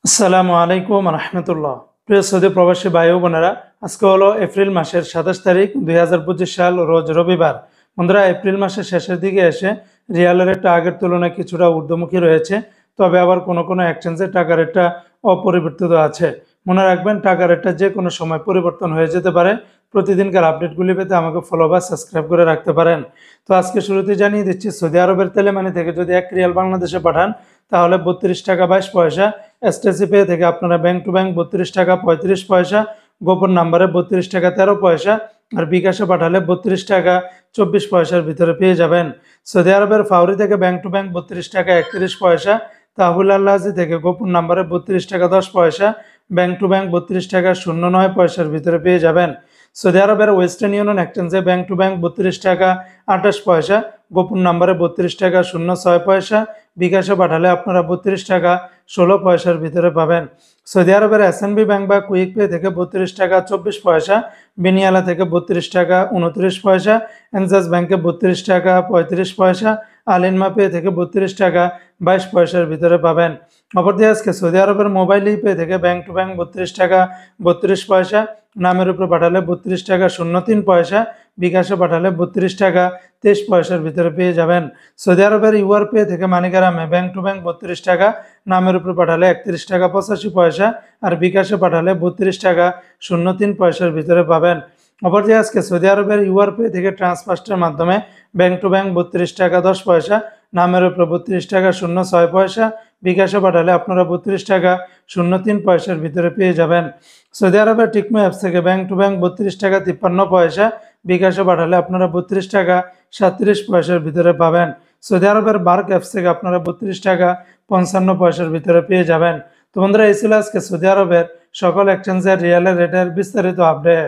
আসসালামু আলাইকুম রহমতুল্লাহ। প্রিয় সৌদি প্রবাসী ভাই ও বোনেরা, আজকে হলো এপ্রিল মাসের 27 তারিখ 2025 সাল, রোজ রবিবার। বন্ধুরা, এপ্রিল মাসের শেষের দিকে এসে রিয়ালের রেটটা আগের তুলনায় কিছুটা ঊর্ধ্বমুখী রয়েছে, তবে আবার কোনো কোনো এক্সচেঞ্জে টাকার রেটটা অপরিবর্তিত আছে। মনে রাখবেন, টাকার রেটটা যে কোনো সময় পরিবর্তন হয়ে যেতে পারে। প্রতিদিনকার আপডেটগুলি পেতে আমাকে ফলো বা সাবস্ক্রাইব করে রাখতে পারেন। তো আজকে শুরুতে জানিয়ে দিচ্ছি, সৌদি আরবের তেলেমানি থেকে যদি 1 রিয়াল বাংলাদেশে পাঠান তাহলে 32 টাকা 22 পয়সা। এসটিসি পে থেকে আপনারা ব্যাংক টু ব্যাংক 32 টাকা 35 পয়সা, গোপন নাম্বারে 32 টাকা 13 পয়সা, আর বিকাশে পাঠালে 32 টাকা 24 পয়সার ভিতরে পেয়ে যাবেন। সৌদি আরবের ফাউরি থেকে ব্যাংক টু ব্যাংক 32 টাকা 31 পয়সা, তাহুল আল্লাজি থেকে গোপন নাম্বারে 32 টাকা 10 পয়সা, ব্যাংক টু ব্যাংক 32 টাকা 09 পয়সার ভিতরে পেয়ে যাবেন। সৌদি আরবের ওয়েস্টার্ন ইউনিয়ন এক্সচেঞ্জে ব্যাংক টু ব্যাংক 32 টাকা 28 পয়সা, গোপন নাম্বারে 32 টাকা 06 পয়সা, বিকাশে পাঠালে আপনারা 32 টাকা 16 পয়সার ভিতরে পাবেন। সৌদি আরবের এসএনবি ব্যাংক বা কুইক পে থেকে 32 টাকা 24 পয়সা, বেনিয়ালা থেকে 32 টাকা 29 পয়সা, এনজাস ব্যাংকে 32 টাকা 35 পয়সা, আলিনমা পে থেকে 32 টাকা 22 পয়সার ভিতরে পাবেন। অপরদিকে আজকে সৌদি আরবের মোবাইল পে থেকে ব্যাংক টু ব্যাংক 32 টাকা 32 পয়সা, নামের উপরে পাঠালে 32 টাকা 03 পয়সা, বিকাশে পাঠালে 32 টাকা 23 পয়সার ভিতরে পেয়ে যাবেন। সৌদি আরবের ইউআর পে থেকে মানিগ্রামে ব্যাংক টু ব্যাংক 32 টাকা, নামের উপরে পাঠালে 31 টাকা 85 পয়সা, আর বিকাশে পাঠালে 32 টাকা 03 পয়সার ভিতরে পাবেন। অপরদিকে আজকে সৌদি আরবের ইউআর পে থেকে ট্রান্সফার্স্টের মাধ্যমে ব্যাংক টু ব্যাংক 32 টাকা 10 পয়সা, নামের উপরে 32 টাকা 06 পয়সা, বিকাশে পাঠালে আপনারা 32 টাকা 03 পয়সার ভিতরে পেয়ে যাবেন। সৌদি আরবের টিকমো অ্যাপস থেকে ব্যাংক টু ব্যাংক 32 টাকা 53 পয়সা, বিকাশে পাঠালে আপনারা 32 টাকা 37 পয়সার ভিতরে পাবেন। সৌদি আরবের বার্ক অ্যাপস থেকে আপনারা 32 টাকা 55 পয়সার ভিতরে পেয়ে যাবেন। তো বন্ধুরা, এই ছিল আজকে সৌদি আরবের সকল এক্সচেঞ্জের রিয়ালের রেটের বিস্তারিত আপডেট।